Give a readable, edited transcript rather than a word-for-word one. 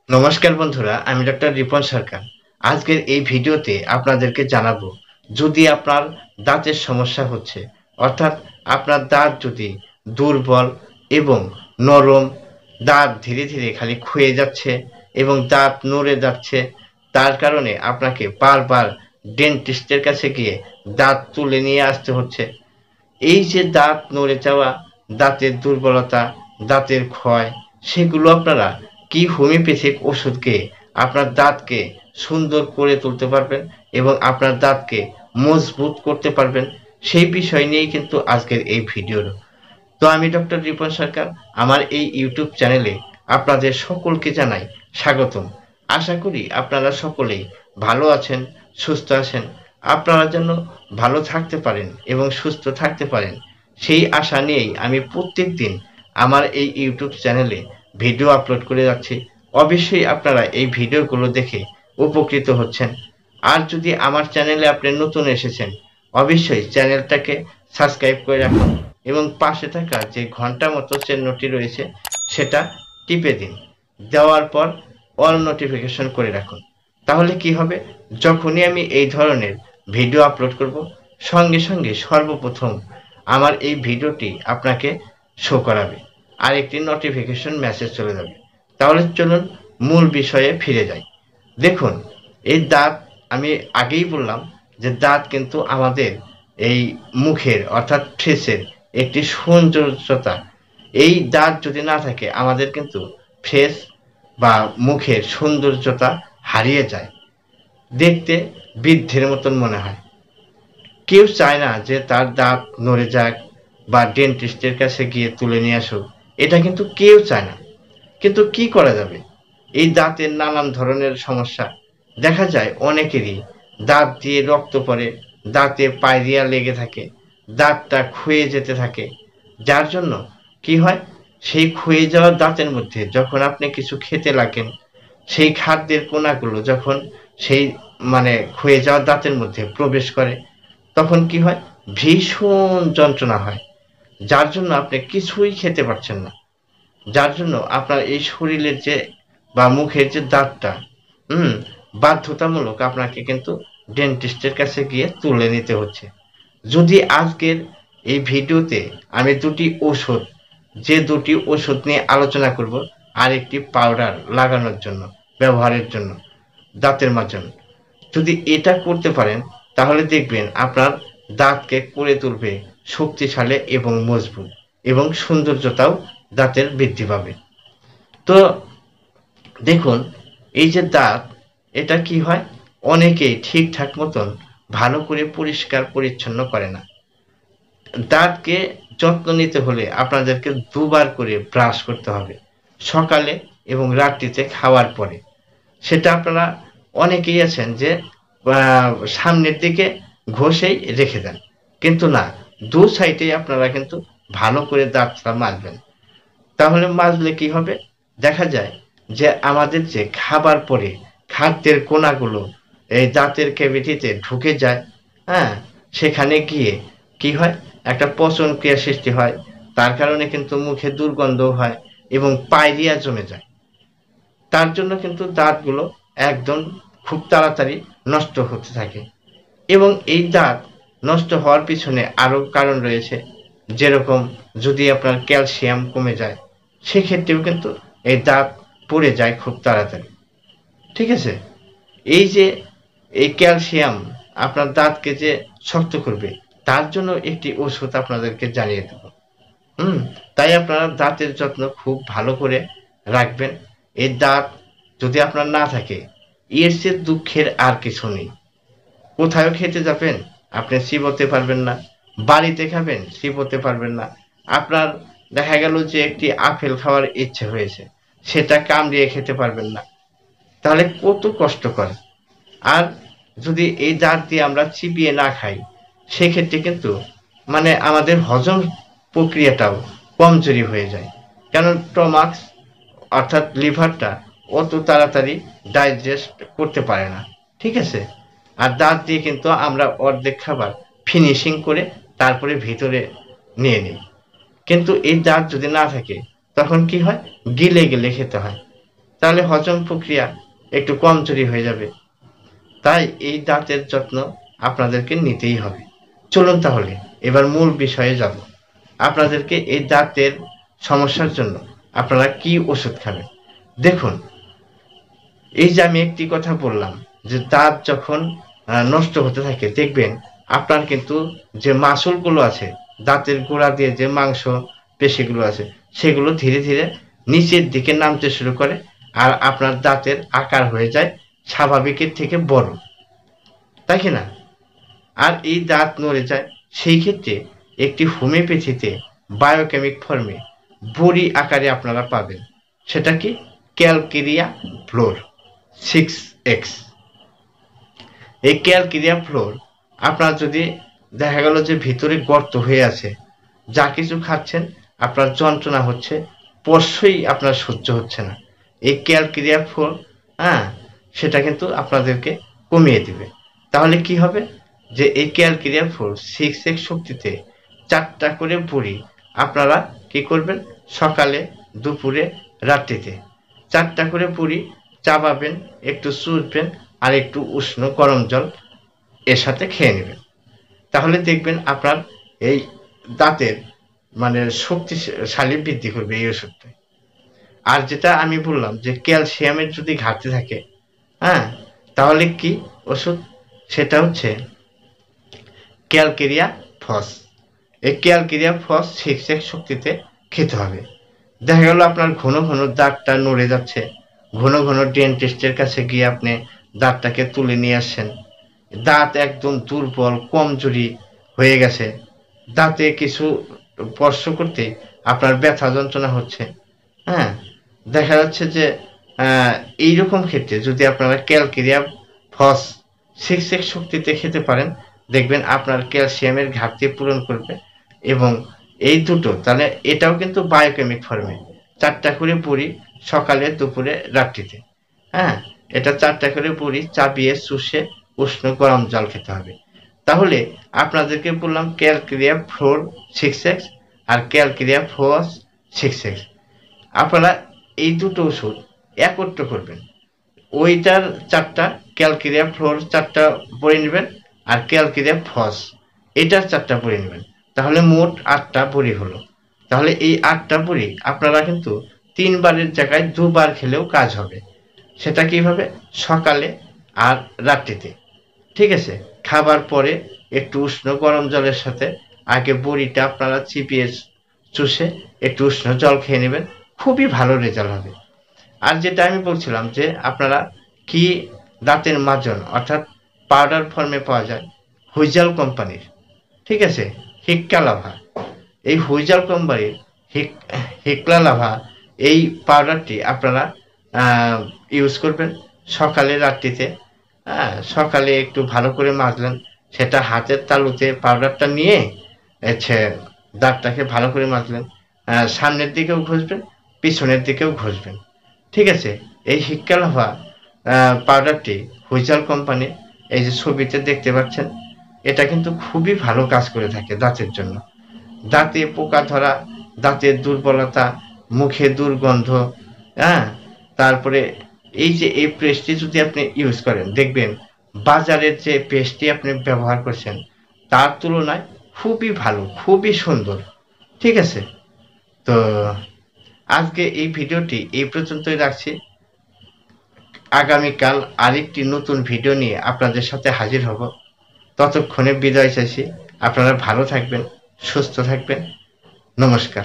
নমস্কার বন্ধুরা, আমি ডক্টর রিপন সরকার। আজকের এই ভিডিওতে আপনাদেরকে জানাবো, যদি আপনার দাঁতের সমস্যা হচ্ছে, অর্থাৎ আপনার দাঁত যদি দুর্বল এবং নরম, দাঁত ধীরে ধীরে খালি ক্ষয়ে যাচ্ছে এবং দাঁত নড়ে যাচ্ছে, তার কারণে আপনাকে বারবার ডেন্টিস্টের কাছে গিয়ে দাঁত তুলে নিয়ে আসতে হচ্ছে। এই যে দাঁত নড়ে যাওয়া, দাঁতের দুর্বলতা, দাঁতের ক্ষয়, সেগুলো আপনারা কি হোমিওপ্যাথিক ওষুধকে আপনার দাঁতকে সুন্দর করে তুলতে পারবেন এবং আপনার দাঁতকে মজবুত করতে পারবেন, সেই বিষয় নিয়েই কিন্তু আজকের এই ভিডিও। তো আমি ডক্টর রিপন সরকার, আমার এই ইউটিউব চ্যানেলে আপনাদের সকলকে জানাই স্বাগতম। আশা করি আপনারা সকলেই ভালো আছেন, সুস্থ আছেন। আপনারা যেন ভালো থাকতে পারেন এবং সুস্থ থাকতে পারেন, সেই আশা নিয়েই আমি প্রত্যেক দিন আমার এই ইউটিউব চ্যানেলে ভিডিও আপলোড করে যাচ্ছি। অবশ্যই আপনারা এই ভিডিওগুলো দেখে উপকৃত হচ্ছেন। আর যদি আমার চ্যানেলে আপনি নতুন এসেছেন, অবশ্যই চ্যানেলটাকে সাবস্ক্রাইব করে রাখুন এবং পাশে থাকা যে ঘন্টা মতো চিহ্নটি রয়েছে সেটা টিপে দিন। দেওয়ার পর অল নোটিফিকেশন করে রাখুন। তাহলে কি হবে, যখনই আমি এই ধরনের ভিডিও আপলোড করব, সঙ্গে সঙ্গে সর্বপ্রথম আমার এই ভিডিওটি আপনাকে শো করাবে আর একটি নোটিফিকেশন মেসেজ চলে যাবে। তাহলে চলুন মূল বিষয়ে ফিরে যাই। দেখুন, এই দাঁত, আমি আগেই বললাম যে দাঁত কিন্তু আমাদের এই মুখের অর্থাৎ ফেসের একটি সৌন্দর্যতা। এই দাঁত যদি না থাকে, আমাদের কিন্তু ফেস বা মুখের সৌন্দর্যতা হারিয়ে যায়, দেখতে বৃদ্ধের মতন মনে হয়। কেউ চায় না যে তার দাঁত নড়ে যাক বা ডেন্টিস্টের কাছে গিয়ে তুলে নিয়ে আসুক, এটা কিন্তু কেউ চায় না। কিন্তু কি করা যাবে, এই দাঁতের নানান ধরনের সমস্যা দেখা যায় অনেকেরই। দাঁত দিয়ে রক্ত পড়ে, দাঁতে পায়রিয়া লেগে থাকে, দাঁতটা ক্ষয়ে যেতে থাকে। যার জন্য কি হয়, সেই ক্ষয়ে যাওয়া দাঁতের মধ্যে যখন আপনি কিছু খেতে লাগেন, সেই খাদ্যের কণাগুলো যখন সেই ক্ষয়ে যাওয়া দাঁতের মধ্যে প্রবেশ করে, তখন কি হয়, ভীষণ যন্ত্রণা হয়। যার জন্য আপনি কিছুই খেতে পারছেন না। যার জন্য আপনার এই শরীরের যে বা মুখের যে দাঁতটা, হুম বাধ্যতামূলক আপনাকে কিন্তু ডেন্টিস্টের কাছে গিয়ে তুলে নিতে হচ্ছে। যদি আজকের এই ভিডিওতে আমি দুটি ওষুধ নিয়ে আলোচনা করব, আর একটি পাউডার লাগানোর জন্য, ব্যবহারের জন্য দাঁতের মাজন, যদি এটা করতে পারেন, তাহলে দেখবেন আপনার দাঁতকে করে তুলবে শক্তিশালী এবং মজবুত, এবং সৌন্দর্যতাও দাঁতের বৃদ্ধি পাবে। তো দেখুন, এই যে দাঁত, এটা কি হয়, অনেকেই ঠিকঠাক মতন ভালো করে পরিষ্কার পরিচ্ছন্ন করে না। দাঁতকে যত্ন নিতে হলে আপনাদেরকে দুবার করে ব্রাশ করতে হবে, সকালে এবং রাত্রিতে খাওয়ার পরে। সেটা আপনারা অনেকেই আছেন যে সামনের দিকে ঘষেই রেখে দেন, কিন্তু না, দু সাইডেই আপনারা কিন্তু ভালো করে দাঁতটা মাজবেন। তাহলে মাজলে কি হবে, দেখা যায় যে আমাদের যে খাবার পরে খাদ্যের কণাগুলো এই দাঁতের ক্যাভিটিতে ঢুকে যায়, হ্যাঁ, সেখানে গিয়ে কি হয়, একটা পচন ক্রিয়া সৃষ্টি হয়। তার কারণে কিন্তু মুখে দুর্গন্ধ হয় এবং পায়রিয়া জমে যায়। তার জন্য কিন্তু দাঁতগুলো একদম খুব তাড়াতাড়ি নষ্ট হতে থাকে। এবং এই দাঁত নষ্ট হওয়ার পিছনে আরও কারণ রয়েছে, যেরকম যদি আপনার ক্যালসিয়াম কমে যায়, সেক্ষেত্রেও কিন্তু এই দাঁত পড়ে যায় খুব তাড়াতাড়ি। ঠিক আছে, এই যে এই ক্যালসিয়াম আপনার দাঁতকে যে শক্ত করবে, তার জন্য একটি ওষুধ আপনাদেরকে জানিয়ে দেব। তাই আপনারা দাঁতের যত্ন খুব ভালো করে রাখবেন। এই দাঁত যদি আপনার না থাকে, এর চেয়ে দুঃখের আর কিছু নেই। কোথাও খেতে যাবেন, আপনি চিবোতে পারবেন না, বাড়িতে খাবেন, চিবোতে পারবেন না। আপনার দেখা গেল যে একটি আপেল খাওয়ার ইচ্ছে হয়েছে, সেটা কামড়িয়ে খেতে পারবেন না। তাহলে কত কষ্টকর। আর যদি এই দাঁত দিয়ে আমরা চিবিয়ে না খাই, সেক্ষেত্রে কিন্তু আমাদের হজম প্রক্রিয়াটাও কমজোরি হয়ে যায়। কারণ স্টমাক অর্থাৎ লিভারটা অত তাড়াতাড়ি ডাইজেস্ট করতে পারে না। ঠিক আছে, আর দাঁত দিয়ে কিন্তু আমরা অর্ধেক খাবার ফিনিশিং করে তারপরে ভিতরে নিয়ে নিই। কিন্তু এই দাঁত যদি না থাকে, তখন কি হয়, গিলে গিলে খেতে হয়। তাহলে হজম প্রক্রিয়া একটু কমজোরি হয়ে যাবে। তাই এই দাঁতের যত্ন আপনাদেরকে নিতেই হবে। চলুন তাহলে এবার মূল বিষয়ে যাব। আপনাদেরকে এই দাঁতের সমস্যার জন্য আপনারা কি ওষুধ খাবেন। দেখুন, এই যে আমি একটি কথা বললাম যে দাঁত যখন নষ্ট হতে থাকে, দেখবেন আপনার কিন্তু যে মাসুলগুলো আছে, দাঁতের গোড়া দিয়ে যে মাংস পেশিগুলো আছে, সেগুলো ধীরে ধীরে নিচের দিকে নামতে শুরু করে, আর আপনার দাঁতের আকার হয়ে যায় স্বাভাবিকের থেকে বড়, তাই কি না? আর এই দাঁত নড়ে যায়। সেই ক্ষেত্রে একটি হোমিওপ্যাথিতে বায়োকেমিক ফর্মে বড়ি আকারে আপনারা পাবেন। সেটা কি? Calcarea floor 6X। এই ক্যালকেরিয়া ফ্লোর আপনার যদি দেখা গেল যে ভিতরে গর্ত হয়ে আছে, যা কিছু খাচ্ছেন আপনার যন্ত্রণা হচ্ছে, স্পর্শই আপনার সহ্য হচ্ছে না, এই ক্যালকেরিয়া ফ্লোর সেটা কিন্তু আপনাদেরকে কমিয়ে দিবে। তাহলে কি হবে? যে এই ক্যালকেরিয়া ফ্লোর 6X শক্তিতে 4টা করে বড়ি আপনারা কি করবেন? সকালে, দুপুরে, রাত্রিতে 4টা করে বড়ি চাবাবেন, একটু চুষবেন, আর একটু উষ্ণ গরম জল এর সাথে খেয়ে নেবেন। তাহলে দেখবেন আপনার এই দাঁতের মানে শক্তিশালী বৃদ্ধি করবে এই ওষুধটা। আর যেটা আমি বললাম যে ক্যালসিয়ামের যদি ঘাটতি থাকে, তাহলে কি ওষুধ? সেটা হচ্ছে ক্যালকেরিয়া ফস। এই ক্যালকেরিয়া ফস 6X শক্তিতে খেতে হবে। দেখা গেল আপনার ঘন ঘন দাঁতটা নড়ে যাচ্ছে, ঘন ঘন ডেন্টিস্টের কাছে গিয়ে আপনি দাঁতটাকে তুলে নিয়ে আসছেন, দাঁত একদম দুর্বল, কমজোরি হয়ে গেছে, দাঁতে কিছু স্পর্শ করতে আপনার ব্যথা যন্ত্রণা হচ্ছে। দেখা যাচ্ছে যে এইরকম ক্ষেত্রে যদি আপনারা ক্যালকেরিয়া ফস 6X শক্তিতে খেতে পারেন, দেখবেন আপনার ক্যালসিয়ামের ঘাটতি পূরণ করবে। এবং এই দুটো, তাহলে এটাও কিন্তু বায়োকেমিক ফর্মে 4টা করে বড়ি সকালে, দুপুরে, রাত্রিতে। এটা 4টা করে বড়ি চাবিয়ে চুষে উষ্ণ গরম জল খেতে হবে। তাহলে আপনাদেরকে বললাম ক্যালকেরিয়া ফ্লোর 6X আর ক্যালকেরিয়া ফস 6X। আপনারা এই দুটো ওষুধ একত্র করবেন। ওইটার 4টা, ক্যালকেরিয়া ফ্লোর 4টা বড়ি নেবেন, আর ক্যালকেরিয়া ফস এটার 4টা বড়ি নেবেন। তাহলে মোট 8টা বড়ি হলো। তাহলে এই 8টা বড়ি আপনারা কিন্তু 3বারের জায়গায় 2বার খেলেও কাজ হবে। সেটা কিভাবে? সকালে আর রাত্রিতে। ঠিক আছে? খাবার পরে একটু উষ্ণ গরম জলের সাথে আগে বড়িটা আপনারা চিপিয়ে চুষে একটু উষ্ণ জল খেয়ে নেবেন, খুবই ভালো রেজাল্ট হবে। আর যেটা আমি বলছিলাম যে আপনারা কি দাঁতের মাজন অর্থাৎ পাউডার ফর্মে পাওয়া যায় হুইজাল কোম্পানির, ঠিক আছে, হিক্কা লাভা। এই হুইজাল কোম্পানির হিক্লা লাভা এই পাউডারটি আপনারা ইউজ করবেন সকালে, রাত্রিতে। সকালে একটু ভালো করে মাজলেন, সেটা হাতের তালুতে পাউডারটা নিয়ে দাঁতটাকে ভালো করে মাজলেন, সামনের দিকেও ঘষবেন, পিছনের দিকেও ঘষবেন। ঠিক আছে? এই হিক্কা লাভা পাউডারটি হুইজাল কোম্পানি, এই যে ছবিতে দেখতে পাচ্ছেন, এটা কিন্তু খুবই ভালো কাজ করে থাকে দাঁতের জন্য। দাঁতে পোকা ধরা, দাঁতের দুর্বলতা, মুখে দুর্গন্ধ, তারপরে এই যে এই পেস্টটি যদি আপনি ইউজ করেন, দেখবেন বাজারের যে পেস্টটি আপনি ব্যবহার করছেন তার তুলনায় খুবই ভালো, খুবই সুন্দর। ঠিক আছে? তো আজকে এই ভিডিওটি এই পর্যন্তই রাখছি। আগামীকাল আরেকটি নতুন ভিডিও নিয়ে আপনাদের সাথে হাজির হব। ততক্ষণে বিদায় চাইছি। আপনারা ভালো থাকবেন, সুস্থ থাকবেন। নমস্কার।